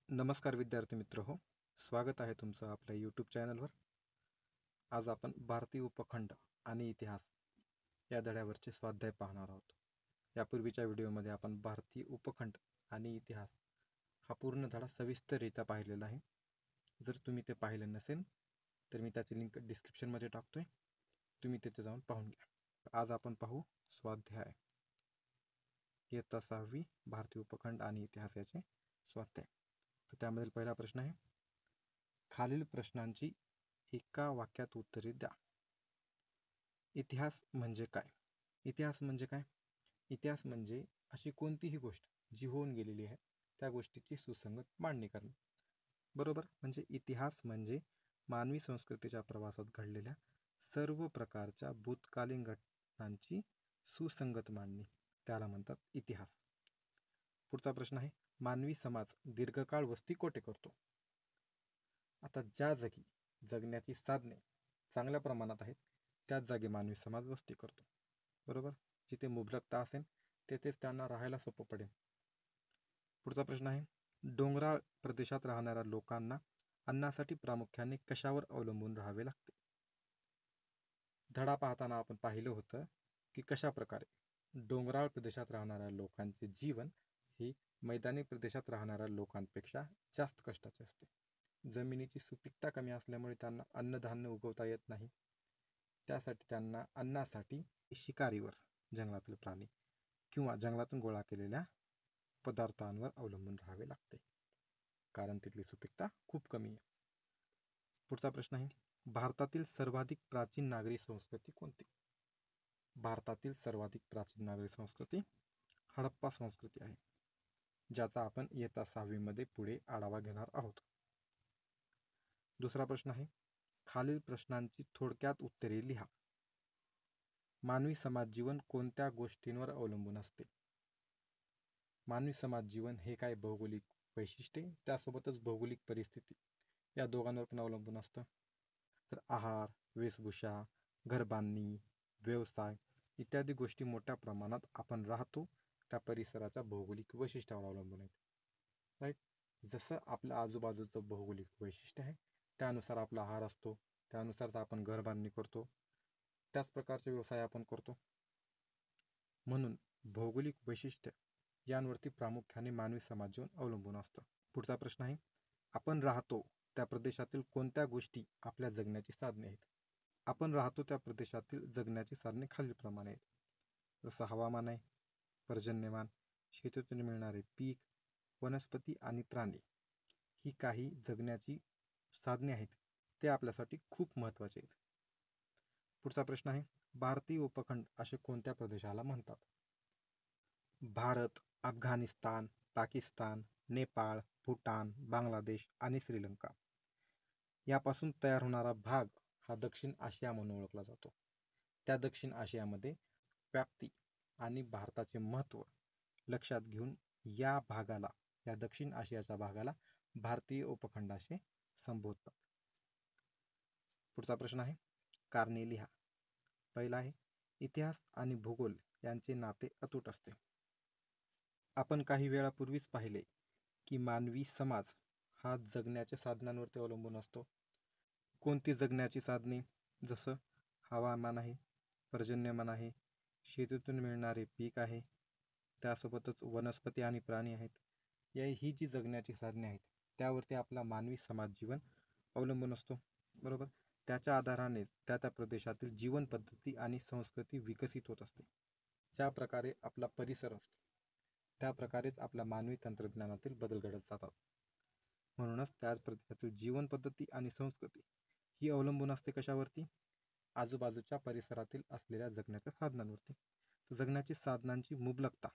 नमस्कार विद्यार्थी मित्र हो, स्वागत आहे तुमचं आपल्या यूट्यूब चॅनलवर. आज आपण भारतीय उपखंड आणि इतिहास या धड्यावरचे स्वाध्याय पाहणार आहोत. यापूर्वीच्या व्हिडिओमध्ये आपण भारतीय उपखंड आणि इतिहास हा पूर्ण धडा सविस्तररित्या पाहिलेला आहे. जर तुम्ही ते पाहिले नसेल तर मी त्याची लिंक डिस्क्रिप्शनमध्ये टाकतोय, तुम्ही तिथे जाऊन पाहून घ्या. आज आपण पाहू स्वाध्याय इयत्ता 6वी भारतीय उपखंड आणि इतिहास याचे स्वाध्याय. तर त्यामधील पहिला प्रश्न आहे, खालील प्रश्नांची एका वाक्यात उत्तरे द्या. इतिहास म्हणजे काय? इतिहास म्हणजे काय? इतिहास म्हणजे अशी कोणतीही गोष्ट जी होऊन गेलेली आहे त्या गोष्टीची सुसंगत मांडणी करणे. बरोबर, म्हणजे इतिहास म्हणजे मानवी संस्कृतीच्या प्रवासात घडलेल्या सर्व प्रकारच्या भूतकालीन घटनांची सुसंगत मांडणी, त्याला म्हणतात इतिहास. पुढचा प्रश्न आहे, मानवी समाज दीर्घकाळ वस्ती कोठे करतो? आता ज्या जागी जगण्याची साधने चांगल्या प्रमाणात आहेत त्याच जागी मानवी समाज वस्ती करतो. बरोबर, जिथे मुबलकता असेल तेथेच त्यांना राहायला सोपं पडेल. पुढचा प्रश्न आहे, डोंगराळ प्रदेशात राहणाऱ्या लोकांना अन्नासाठी प्रामुख्याने कशावर अवलंबून राहावे लागते? धडा पाहताना आपण पाहिलं होतं की कशा प्रकारे डोंगराळ प्रदेशात राहणाऱ्या लोकांचे जीवन हे मैदानी प्रदेशात राहणाऱ्या लोकांपेक्षा जास्त कष्टाचे असते. जमिनीची सुपीकता कमी असल्यामुळे त्यांना अन्नधान्य उगवता येत नाही. त्यासाठी त्यांना अन्नासाठी शिकारीवर, जंगलातील प्राणी किंवा जंगलातून गोळा केलेल्या पदार्थांवर अवलंबून राहावे लागते, कारण तिथली सुपीकता खूप कमी आहे. पुढचा प्रश्न आहे, भारतातील सर्वाधिक प्राचीन नागरी संस्कृती कोणती? भारतातील सर्वाधिक प्राचीन नागरी संस्कृती हडप्पा संस्कृती आहे, ज्याचा आपण इयत्ता 6वी मध्ये पुढे आढावा घेणार आहोत. दुसरा प्रश्न आहे, खालील प्रश्नांची थोडक्यात उत्तरे लिहा. मानवी समाज जीवन कोणत्या गोष्टींवर अवलंबून असते? मानवी समाज जीवन हे काय भौगोलिक वैशिष्ट्ये त्यासोबतच भौगोलिक परिस्थिती या दोघांवर पण अवलंबून असतं. तर आहार, वेशभूषा, घरबांधणी, व्यवसाय इत्यादी गोष्टी मोठ्या प्रमाणात आपण राहतो त्या परिसराच्या भौगोलिक वैशिष्ट्यावर अवलंबून आहेत. राईट, जसं आपलं आजूबाजूचं भौगोलिक वैशिष्ट्य आहे त्यानुसार आपला आहार असतो, त्यानुसार आपण घरबांधणी करतो, त्याच प्रकारचे व्यवसाय आपण करतो. म्हणून भौगोलिक वैशिष्ट्य यांवरती प्रामुख्याने मानवी समाज जीवन अवलंबून असतं. पुढचा प्रश्न आहे, आपण राहतो त्या प्रदेशातील कोणत्या गोष्टी आपल्या जगण्याची साधने आहेत? आपण राहतो त्या प्रदेशातील जगण्याची साधने खालीलप्रमाणे आहेत. जसं हवामान आहे, पर्जन्यमान, शेतीतून मिळणारे पीक, वनस्पती आणि प्राणी ही काही जगण्याची साधने आहेत, ते आपल्यासाठी खूप महत्त्वाचे आहेत. पुढचा प्रश्न आहे, भारतीय उपखंड असे कोणत्या प्रदेशाला म्हणतात? भारत, अफगाणिस्तान, पाकिस्तान, नेपाळ, भूटान, बांगलादेश आणि श्रीलंका यापासून तयार होणारा भाग हा दक्षिण आशिया म्हणून ओळखला जातो. त्या दक्षिण आशियामध्ये व्याप्ती आणि भारताचे महत्त्व लक्षात घेऊन या भागाला, या दक्षिण आशियाच्या भागाला भारतीय उपखंड असे संबोधतात. पुढचा प्रश्न आहे, कारणे लिहा. पहिला आहे, इतिहास आणि भूगोल यांचे नाते अतूट असते. आपण काही वेळापूर्वीच पाहिले की मानवी समाज हा जगण्याच्या साधनांवरती अवलंबून असतो. कोणती जगण्याची साधने? जसं हवामान आहे, पर्जन्यमान आहे, शेतीतून मिळणारे पीक आहे, त्यासोबतच वनस्पती आणि प्राणी आहेत. ही जी जगण्याची साधने आहेत त्यावरती आपला मानवी समाज जीवन अवलंबून असतो. बरोबर, त्याच्या आधाराने त्या प्रदेशातील जीवन पद्धती आणि संस्कृती विकसित होत असते. ज्या प्रकारे आपला परिसर असतो त्या प्रकारेच आपल्या मानवी तंत्रज्ञानातील बदल घडत जातात. म्हणूनच त्याच प्रदेशातील जीवन पद्धती आणि संस्कृती ही अवलंबून असते कशावरती? आजूबाजूच्या परिसरातील असलेल्या जगण्याच्या साधनांवरती. तर जगण्याची साधनांची मुबलकता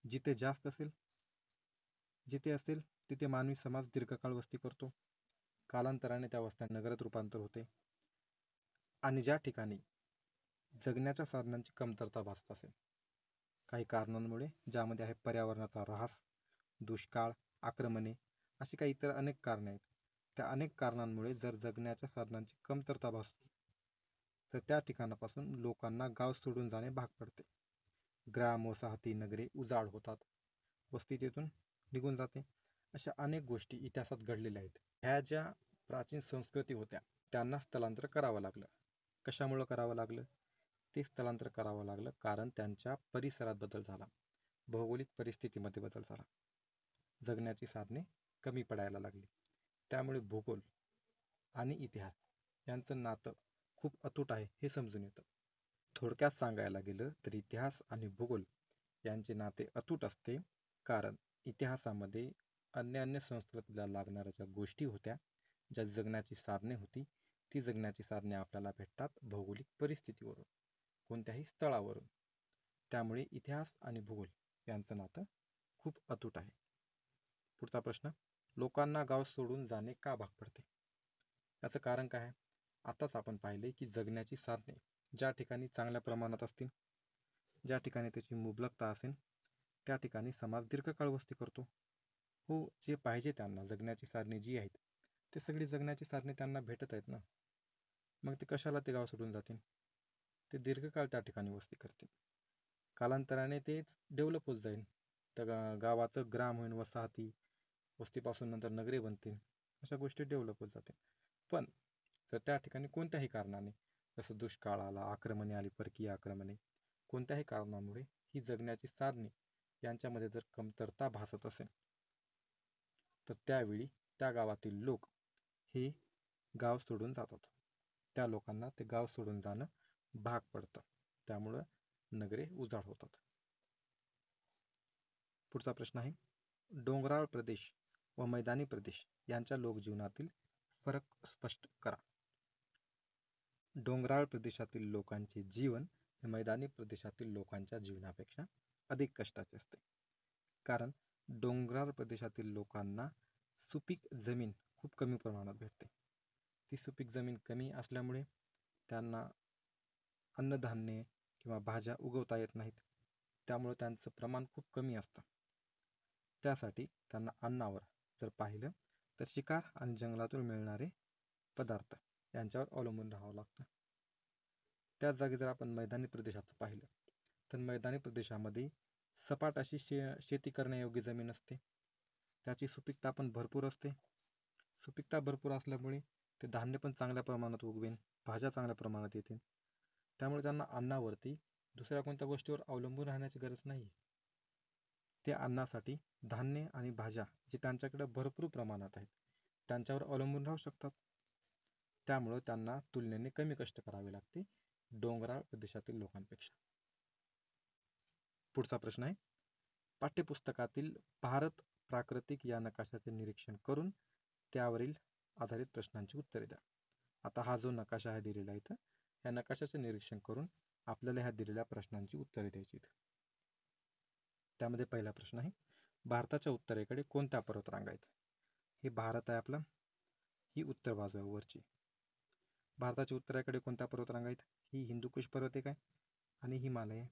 जिथे जास्त असेल, जिथे असेल तिथे मानवी समाज दीर्घकाळ वस्ती करतो. कालांतराने त्या वस्त्या नगरात रूपांतर होते. आणि ज्या ठिकाणी जगण्याच्या साधनांची कमतरता भासत असेल काही कारणांमुळे, ज्यामध्ये आहे पर्यावरणाचा ऱ्हास, दुष्काळ, आक्रमणे, अशी काही इतर अनेक कारणे आहेत, त्या अनेक कारणांमुळे जर जगण्याच्या साधनांची कमतरता भासली तर त्या ठिकाणापासून लोकांना गाव सोडून जाणे भाग पडते. ग्राम, वसाहती, नगरे उजाड होतात, वस्ती तेथून निघून जाते अशा अनेक गोष्टी इतिहासात घडलेल्या आहेत. ह्या ज्या प्राचीन संस्कृती होत्या त्यांना स्थलांतर करावं लागलं. कशामुळं करावं लागलं? ते स्थलांतर करावं लागलं कारण त्यांच्या परिसरात बदल झाला, भौगोलिक परिस्थितीमध्ये बदल झाला, जगण्याची साधने कमी पडायला लागली. त्यामुळे भूगोल आणि इतिहास यांचं नातं खूप अतूट आहे हे समजून येतं. थोडक्यात सांगायला गेलं तर इतिहास आणि भूगोल यांचे नाते अतूट असते, कारण इतिहासामध्ये अन्य अन्य संस्कृतीला लागणाऱ्या ज्या गोष्टी होत्या, ज्या जगण्याची साधने होती, ती जगण्याची साधने आपल्याला भेटतात भौगोलिक परिस्थितीवरून, कोणत्याही स्थळावरून. त्यामुळे इतिहास आणि भूगोल यांचं नातं खूप अतूट आहे. पुढचा प्रश्न, लोकांना गाव सोडून जाणे का भाग पडते? याचं कारण काय आहे? आताच आपण पाहिले की जगण्याची साधने ज्या ठिकाणी चांगल्या प्रमाणात असतील, ज्या ठिकाणी त्याची मुबलकता असेल, त्या ठिकाणी समाज दीर्घकाळ वस्ती करतो. हो, जे पाहिजे त्यांना जगण्याची साधने जी आहेत ते सगळी जगण्याची साधने त्यांना भेटत आहेत ना, मग ते कशाला ते गाव सोडून जातील? ते दीर्घकाळ त्या ठिकाणी वस्ती करतील. कालांतराने ते डेव्हलप होत जाईल. त्या गावाचं ग्राम होईल, वसाहती, वस्तीपासून नंतर नगरे बनतील, अशा गोष्टी डेव्हलप होत जातील. पण जर त्या ठिकाणी कोणत्याही कारणाने, जसं दुष्काळ आला, आक्रमणे आली, परकीय आक्रमणे, कोणत्याही कारणामुळे ही जगण्याची साधने यांच्यामध्ये जर कमतरता भासत असेल, तर त्यावेळी त्या गावातील लोक हे गाव सोडून जातात. त्या लोकांना ते गाव सोडून जाणं भाग पडतं. त्यामुळं नगरे उजाड होतात. पुढचा प्रश्न आहे, डोंगराळ प्रदेश व मैदानी प्रदेश यांच्या लोकजीवनातील फरक स्पष्ट करा. डोंगराळ प्रदेशातील लोकांचे जीवन हे मैदानी प्रदेशातील लोकांच्या जीवनापेक्षा अधिक कष्टाचे असते. कारण डोंगराळ प्रदेशातील लोकांना सुपीक जमीन खूप कमी प्रमाणात भेटते. ती सुपीक जमीन कमी असल्यामुळे त्यांना अन्नधान्य किंवा भाज्या उगवता येत नाहीत. त्यामुळे त्यांचं प्रमाण खूप कमी असतं. त्यासाठी त्यांना अन्नावर जर पाहिलं तर शिकार आणि जंगलातून मिळणारे पदार्थ यांच्यावर अवलंबून राहावं लागतं. त्याच जागी जर आपण मैदानी प्रदेशात पाहिलं तर मैदानी प्रदेशामध्ये सपाट अशी शेती करण्यायोग्य जमीन असते. त्याची सुपीकता पण भरपूर असते. सुपीकता भरपूर असल्यामुळे ते धान्य पण चांगल्या प्रमाणात उगवेन, भाज्या चांगल्या प्रमाणात येतील. त्यामुळे त्यांना अन्नावरती दुसऱ्या कोणत्या गोष्टीवर अवलंबून राहण्याची गरज नाही. ते अन्नासाठी धान्य आणि भाज्या जे त्यांच्याकडे भरपूर प्रमाणात आहेत त्यांच्यावर अवलंबून राहू शकतात. त्यामुळं त्यांना तुलनेने कमी कष्ट करावे लागते डोंगराळ प्रदेशातील लोकांपेक्षा. पुढचा प्रश्न आहे, पाठ्यपुस्तकातील भारत प्राकृतिक या नकाशाचे निरीक्षण करून त्यावरील आधारित प्रश्नांची उत्तरे द्या. आता हा जो नकाशा आहे दिलेला इथं, या नकाशाचे निरीक्षण करून आपल्याला ह्या दिलेल्या प्रश्नांची उत्तरे द्यायची. त्यामध्ये पहिला प्रश्न आहे, भारताच्या उत्तरेकडे कोणत्या पर्वतरांगा आहेत? हे भारत आहे आपला, ही उत्तर बाजू आहे वरची. भारताच्या उत्तरेकडे कोणत्या पर्वतरांगा आहेत? ही हिंदुकुश पर्वत आहे आणि हिमालय.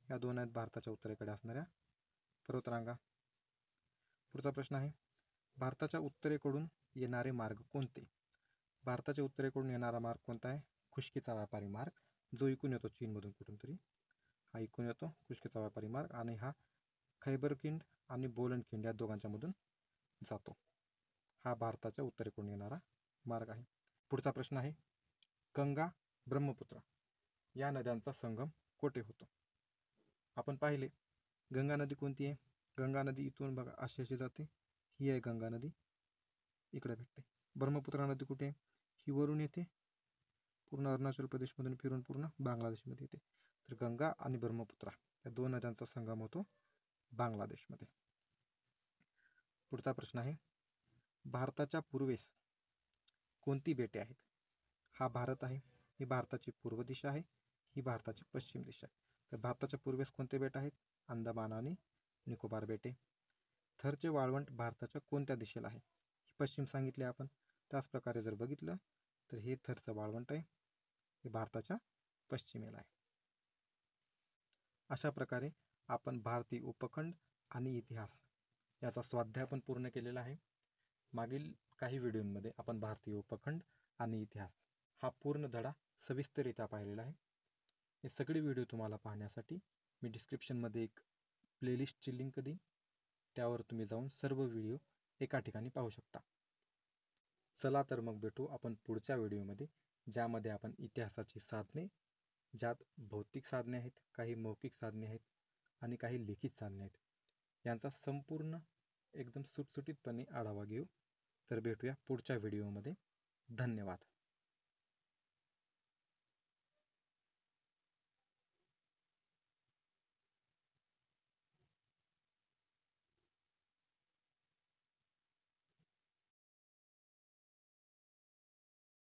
या दोन आहेत भारताच्या उत्तरेकडे असणाऱ्या पर्वतरांगा. पुढचा प्रश्न आहे, भारताच्या उत्तरेकडून येणारे मार्ग कोणते? भारताच्या उत्तरेकडून येणारा मार्ग कोणता आहे? खुष्कीचा व्यापारी मार्ग, जो इकडून येतो चीनमधून कुठून तरी. हा इकडून येतो खुष्कीचा व्यापारी मार्ग आणि हा खैबर खिंड आणि बोलन खिंड या दोघांच्या मधून जातो. हा भारताच्या उत्तरेकडून येणारा मार्ग आहे. पुढचा प्रश्न आहे, गंगा ब्रह्मपुत्र या नद्यांचा संगम कोठे होतो? आपण पाहिले गंगा नदी कोणती आहे? गंगा नदी इथून बघा अशी अशी जाते, ही आहे गंगा नदी, इकडे भेटते. ब्रह्मपुत्रा नदी कुठे आहे? ही वरून येते, पूर्ण अरुणाचल प्रदेशमधून फिरून पूर्ण बांगलादेशमध्ये येते. तर गंगा आणि ब्रह्मपुत्रा या दोन नद्यांचा संगम होतो बांगलादेशमध्ये. पुढचा प्रश्न आहे, भारताच्या पूर्वेस कोणती बेटे आहेत? हा भारत आहे, ही भारताची पूर्व दिशा आहे, ही भारताची पश्चिम दिशा आहे. तर भारताच्या पूर्वेस कोणते बेट आहेत? अंदमान आणि निकोबार बेटे. थरचे वाळवंट भारताच्या कोणत्या दिशेला आहे? ही पश्चिम सांगितले आपण. त्याच प्रकारे जर बघितलं तर हे थरचं वाळवंट आहे, हे भारताच्या पश्चिमेला आहे. अशा प्रकारे आपण भारतीय उपखंड आणि इतिहास याचा स्वाध्याय पण पूर्ण केलेला आहे. मागील काही व्हिडिओमध्ये आपण भारतीय उपखंड आणि इतिहास हा पूर्ण धडा सविस्तररित्या पाहिलेला आहे. हे सगळे व्हिडिओ तुम्हाला पाहण्यासाठी मी डिस्क्रिप्शनमध्ये एक प्लेलिस्टची लिंक देईन. त्यावर तुम्ही जाऊन सर्व व्हिडिओ एका ठिकाणी पाहू शकता. चला तर मग भेटू आपण पुढच्या व्हिडिओमध्ये, ज्यामध्ये आपण इतिहासाची साधने, ज्यात भौतिक साधने आहेत, काही मौखिक साधने आहेत आणि काही लिखित साधने आहेत, यांचा संपूर्ण एकदम सुटसुटीतपणे आढावा घेऊ. तर भेटूया पुढच्या व्हिडिओमध्ये. धन्यवाद.